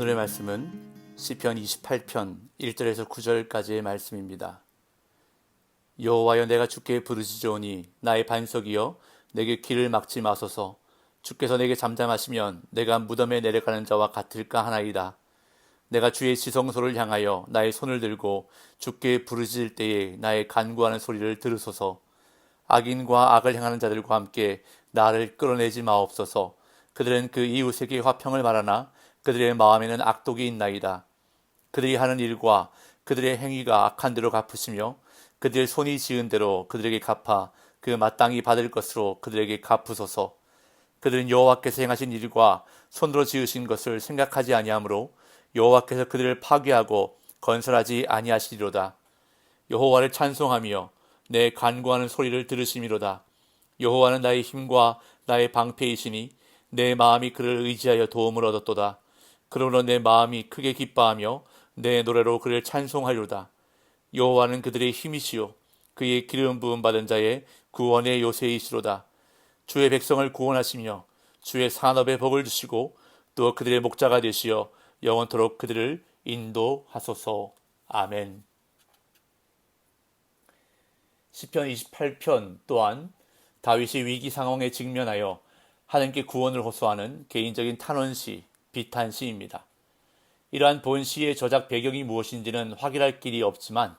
오늘의 말씀은 시편 28편 1절에서 9절까지의 말씀입니다. 여호와여, 내가 주께 부르짖으오니 나의 반석이여, 내게 길을 막지 마소서. 주께서 내게 잠잠하시면 내가 무덤에 내려가는 자와 같을까 하나이다. 내가 주의 지성소를 향하여 나의 손을 들고 주께 부르짖을 때에 나의 간구하는 소리를 들으소서. 악인과 악을 행하는 자들과 함께 나를 끌어내지 마옵소서. 그들은 그 이웃에게 화평을 말하나 그들의 마음에는 악독이 있나이다. 그들이 하는 일과 그들의 행위가 악한 대로 갚으시며 그들의 손이 지은 대로 그들에게 갚아 그 마땅히 받을 것으로 그들에게 갚으소서. 그들은 여호와께서 행하신 일과 손으로 지으신 것을 생각하지 아니하므로 여호와께서 그들을 파괴하고 건설하지 아니하시리로다. 여호와를 찬송하며 내 간구하는 소리를 들으심이로다. 여호와는 나의 힘과 나의 방패이시니 내 마음이 그를 의지하여 도움을 얻었도다. 그러므로 내 마음이 크게 기뻐하며 내 노래로 그를 찬송하리로다. 여호와는 그들의 힘이시요 그의 기름 부음 받은 자의 구원의 요새이시로다. 주의 백성을 구원하시며 주의 산업에 복을 주시고 또 그들의 목자가 되시어 영원토록 그들을 인도하소서. 아멘. 시편 28편 또한 다윗이 위기 상황에 직면하여 하나님께 구원을 호소하는 개인적인 탄원시, 비탄시입니다. 이러한 본시의 저작 배경이 무엇인지는 확인할 길이 없지만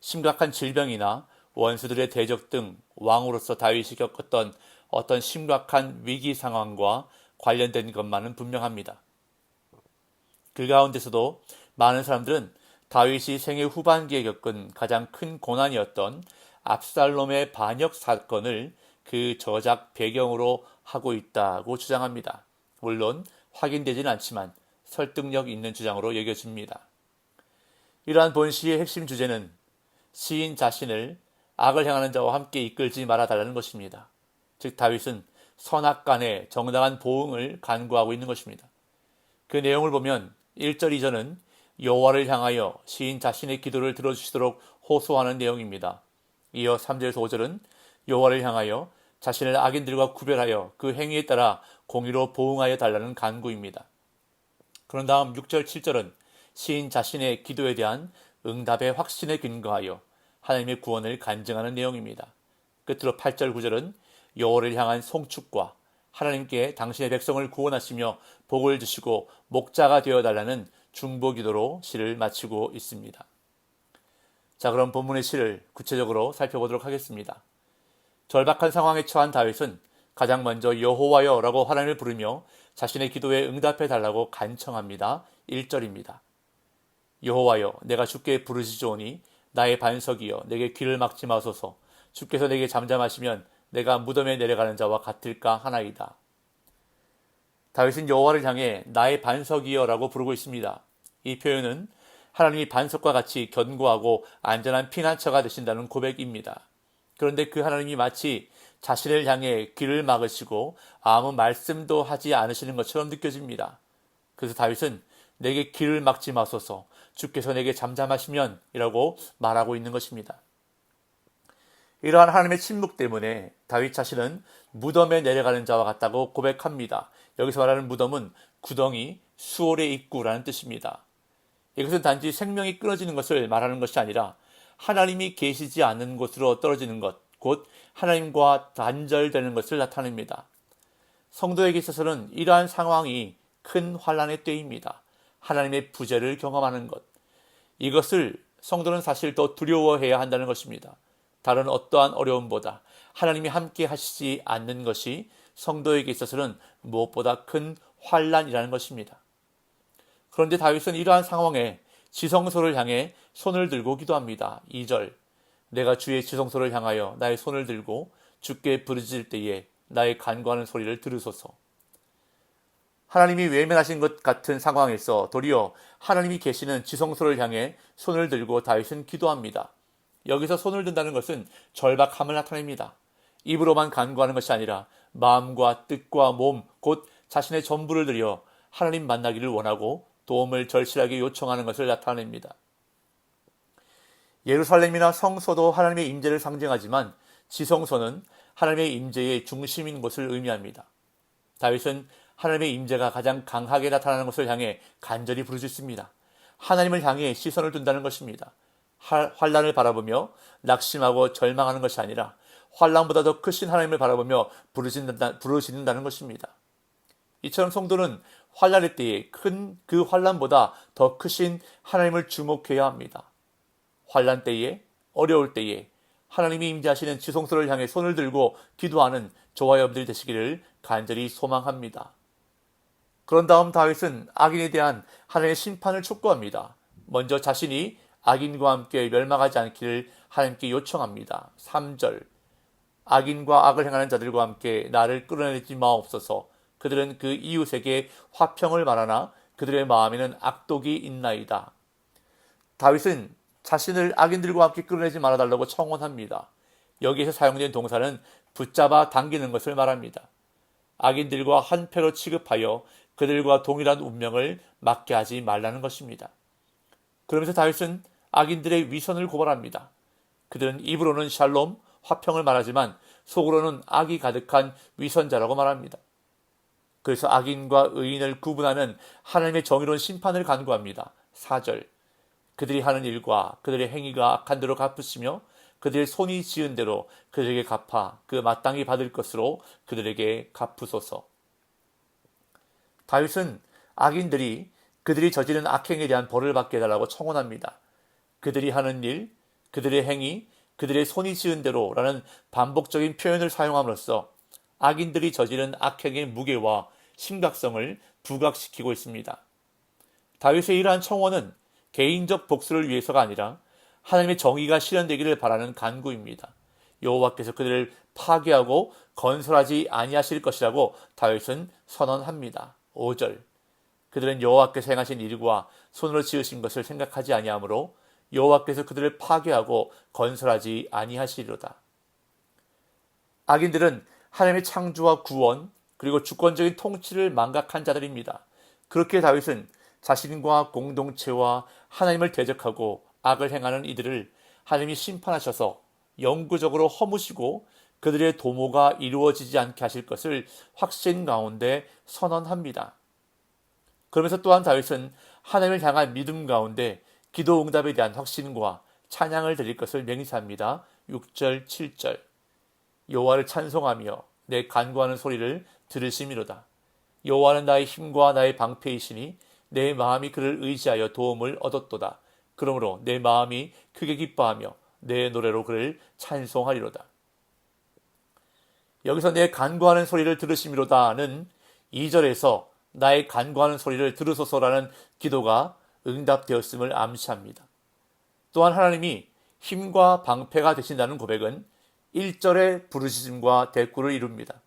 심각한 질병이나 원수들의 대적 등 왕으로서 다윗이 겪었던 어떤 심각한 위기 상황과 관련된 것만은 분명합니다. 그 가운데서도 많은 사람들은 다윗이 생애 후반기에 겪은 가장 큰 고난이었던 압살롬의 반역 사건을 그 저작 배경으로 하고 있다고 주장합니다. 물론 확인되지는 않지만 설득력 있는 주장으로 여겨집니다. 이러한 본시의 핵심 주제는 시인 자신을 악을 행하는 자와 함께 이끌지 말아달라는 것입니다. 즉 다윗은 선악간의 정당한 보응을 간구하고 있는 것입니다. 그 내용을 보면 1절 2절은 여호와를 향하여 시인 자신의 기도를 들어주시도록 호소하는 내용입니다. 이어 3절에서 5절은 여호와를 향하여 자신을 악인들과 구별하여 그 행위에 따라 공의로 보응하여 달라는 간구입니다. 그런 다음 6절 7절은 시인 자신의 기도에 대한 응답의 확신에 근거하여 하나님의 구원을 간증하는 내용입니다. 끝으로 8절 9절은 여호와를 향한 송축과 하나님께 당신의 백성을 구원하시며 복을 주시고 목자가 되어달라는 중보기도로 시를 마치고 있습니다. 자, 그럼 본문의 시를 구체적으로 살펴보도록 하겠습니다. 절박한 상황에 처한 다윗은 가장 먼저 여호와여 라고 하나님을 부르며 자신의 기도에 응답해 달라고 간청합니다. 1절입니다. 여호와여, 내가 주께 부르짖으오니 나의 반석이여, 내게 귀를 막지 마소서. 주께서 내게 잠잠하시면 내가 무덤에 내려가는 자와 같을까 하나이다. 다윗은 여호와를 향해 나의 반석이여 라고 부르고 있습니다. 이 표현은 하나님이 반석과 같이 견고하고 안전한 피난처가 되신다는 고백입니다. 그런데 그 하나님이 마치 자신을 향해 길을 막으시고 아무 말씀도 하지 않으시는 것처럼 느껴집니다. 그래서 다윗은 내게 길을 막지 마소서, 주께서 내게 잠잠하시면 이라고 말하고 있는 것입니다. 이러한 하나님의 침묵 때문에 다윗 자신은 무덤에 내려가는 자와 같다고 고백합니다. 여기서 말하는 무덤은 구덩이, 수월의 입구라는 뜻입니다. 이것은 단지 생명이 끊어지는 것을 말하는 것이 아니라 하나님이 계시지 않는 곳으로 떨어지는 것, 곧 하나님과 단절되는 것을 나타냅니다. 성도에게 있어서는 이러한 상황이 큰 환난의 때입니다. 하나님의 부재를 경험하는 것. 이것을 성도는 사실 더 두려워해야 한다는 것입니다. 다른 어떠한 어려움보다 하나님이 함께 하시지 않는 것이 성도에게 있어서는 무엇보다 큰 환난이라는 것입니다. 그런데 다윗은 이러한 상황에 지성소를 향해 손을 들고 기도합니다. 2절, 내가 주의 지성소를 향하여 나의 손을 들고 주께 부르짖을 때에 나의 간구하는 소리를 들으소서. 하나님이 외면하신 것 같은 상황에서 도리어 하나님이 계시는 지성소를 향해 손을 들고 다윗은 기도합니다. 여기서 손을 든다는 것은 절박함을 나타냅니다. 입으로만 간구하는 것이 아니라 마음과 뜻과 몸, 곧 자신의 전부를 들여 하나님 만나기를 원하고 도움을 절실하게 요청하는 것을 나타냅니다. 예루살렘이나 성소도 하나님의 임재를 상징하지만 지성소는 하나님의 임재의 중심인 곳을 의미합니다. 다윗은 하나님의 임재가 가장 강하게 나타나는 것을 향해 간절히 부르짖습니다. 하나님을 향해 시선을 둔다는 것입니다. 환난을 바라보며 낙심하고 절망하는 것이 아니라 환난보다 더 크신 하나님을 바라보며 부르짖는다는 것입니다. 이처럼 성도는 환난의 때에 큰 그 환난보다 더 크신 하나님을 주목해야 합니다. 환난 때에, 어려울 때에 하나님이 임재하시는 지성소를 향해 손을 들고 기도하는 저와 여러분들이 되시기를 간절히 소망합니다. 그런 다음 다윗은 악인에 대한 하나님의 심판을 촉구합니다. 먼저 자신이 악인과 함께 멸망하지 않기를 하나님께 요청합니다. 3절 악인과 악을 행하는 자들과 함께 나를 끌어내지 마옵소서. 그들은 그 이웃에게 화평을 말하나 그들의 마음에는 악독이 있나이다. 다윗은 자신을 악인들과 함께 끌어내지 말아달라고 청원합니다. 여기에서 사용된 동사는 붙잡아 당기는 것을 말합니다. 악인들과 한패로 취급하여 그들과 동일한 운명을 맞게 하지 말라는 것입니다. 그러면서 다윗은 악인들의 위선을 고발합니다. 그들은 입으로는 샬롬, 화평을 말하지만 속으로는 악이 가득한 위선자라고 말합니다. 그래서 악인과 의인을 구분하는 하나님의 정의로운 심판을 간구합니다. 4절 그들이 하는 일과 그들의 행위가 악한 대로 갚으시며 그들의 손이 지은 대로 그들에게 갚아 그 마땅히 받을 것으로 그들에게 갚으소서. 다윗은 악인들이 그들이 저지른 악행에 대한 벌을 받게 해달라고 청원합니다. 그들이 하는 일, 그들의 행위, 그들의 손이 지은 대로라는 반복적인 표현을 사용함으로써 악인들이 저지른 악행의 무게와 심각성을 부각시키고 있습니다. 다윗의 이러한 청원은 개인적 복수를 위해서가 아니라 하나님의 정의가 실현되기를 바라는 간구입니다. 여호와께서 그들을 파괴하고 건설하지 아니하실 것이라고 다윗은 선언합니다. 5절 그들은 여호와께서 행하신 일과 손으로 지으신 것을 생각하지 아니하므로 여호와께서 그들을 파괴하고 건설하지 아니하시리로다. 악인들은 하나님의 창조와 구원 그리고 주권적인 통치를 망각한 자들입니다. 그렇게 다윗은 자신과 공동체와 하나님을 대적하고 악을 행하는 이들을 하나님이 심판하셔서 영구적으로 허무시고 그들의 도모가 이루어지지 않게 하실 것을 확신 가운데 선언합니다. 그러면서 또한 다윗은 하나님을 향한 믿음 가운데 기도 응답에 대한 확신과 찬양을 드릴 것을 맹세합니다. 6절, 7절 여호와를 찬송하며 내 간구하는 소리를 들으심이로다. 여호와는 나의 힘과 나의 방패이시니 내 마음이 그를 의지하여 도움을 얻었도다. 그러므로 내 마음이 크게 기뻐하며 내 노래로 그를 찬송하리로다. 여기서 내 간구하는 소리를 들으심이로다는 2절에서 나의 간구하는 소리를 들으소서라는 기도가 응답되었음을 암시합니다. 또한 하나님이 힘과 방패가 되신다는 고백은 1절의 부르짖음과 대꾸를 이룹니다.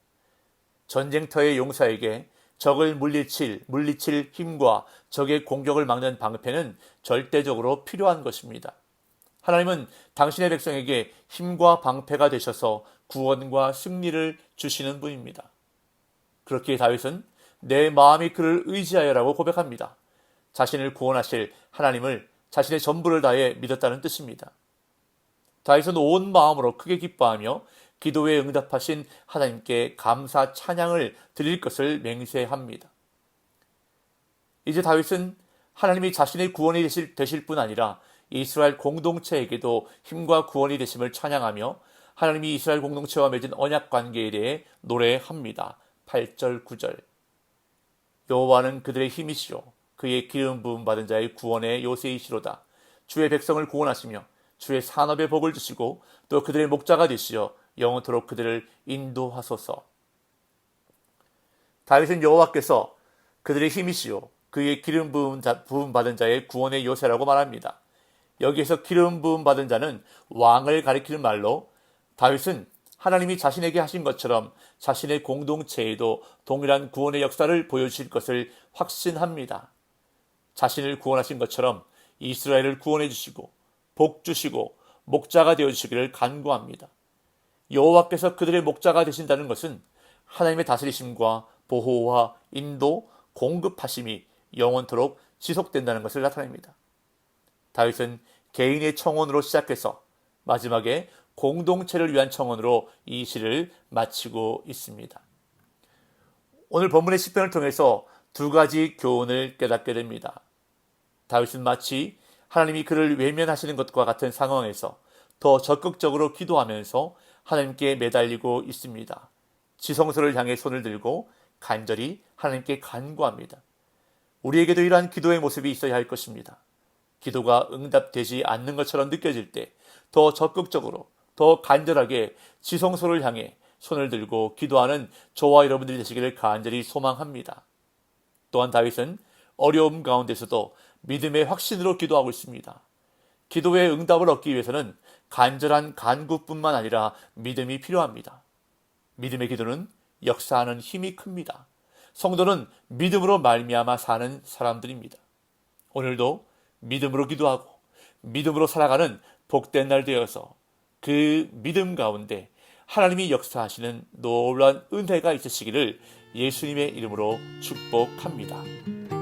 전쟁터의 용사에게 적을 물리칠 힘과 적의 공격을 막는 방패는 절대적으로 필요한 것입니다. 하나님은 당신의 백성에게 힘과 방패가 되셔서 구원과 승리를 주시는 분입니다. 그렇기에 다윗은 내 마음이 그를 의지하여라고 고백합니다. 자신을 구원하실 하나님을 자신의 전부를 다해 믿었다는 뜻입니다. 다윗은 온 마음으로 크게 기뻐하며 기도에 응답하신 하나님께 감사 찬양을 드릴 것을 맹세합니다. 이제 다윗은 하나님이 자신의 구원이 되실 뿐 아니라 이스라엘 공동체에게도 힘과 구원이 되심을 찬양하며 하나님이 이스라엘 공동체와 맺은 언약 관계에 대해 노래합니다. 8절, 9절 여호와는 그들의 힘이시요 그의 기름 부음 받은 자의 구원의 요새이시로다. 주의 백성을 구원하시며 주의 산업에 복을 주시고 또 그들의 목자가 되시어 영원토록 그들을 인도하소서. 다윗은 여호와께서 그들의 힘이시요 그의 기름 부음 받은 자의 구원의 요새라고 말합니다. 여기에서 기름 부음 받은 자는 왕을 가리키는 말로 다윗은 하나님이 자신에게 하신 것처럼 자신의 공동체에도 동일한 구원의 역사를 보여주실 것을 확신합니다. 자신을 구원하신 것처럼 이스라엘을 구원해 주시고 복 주시고 목자가 되어주시기를 간구합니다. 여호와께서 그들의 목자가 되신다는 것은 하나님의 다스리심과 보호와 인도, 공급하심이 영원토록 지속된다는 것을 나타냅니다. 다윗은 개인의 청원으로 시작해서 마지막에 공동체를 위한 청원으로 이 시를 마치고 있습니다. 오늘 본문의 시편을 통해서 두 가지 교훈을 깨닫게 됩니다. 다윗은 마치 하나님이 그를 외면하시는 것과 같은 상황에서 더 적극적으로 기도하면서 하나님께 매달리고 있습니다. 지성소를 향해 손을 들고 간절히 하나님께 간구합니다. 우리에게도 이러한 기도의 모습이 있어야 할 것입니다. 기도가 응답되지 않는 것처럼 느껴질 때 더 적극적으로, 더 간절하게 지성소를 향해 손을 들고 기도하는 저와 여러분들이 되시기를 간절히 소망합니다. 또한 다윗은 어려움 가운데서도 믿음의 확신으로 기도하고 있습니다. 기도의 응답을 얻기 위해서는 간절한 간구뿐만 아니라 믿음이 필요합니다. 믿음의 기도는 역사하는 힘이 큽니다. 성도는 믿음으로 말미암아 사는 사람들입니다. 오늘도 믿음으로 기도하고 믿음으로 살아가는 복된 날 되어서 그 믿음 가운데 하나님이 역사하시는 놀라운 은혜가 있으시기를 예수님의 이름으로 축복합니다.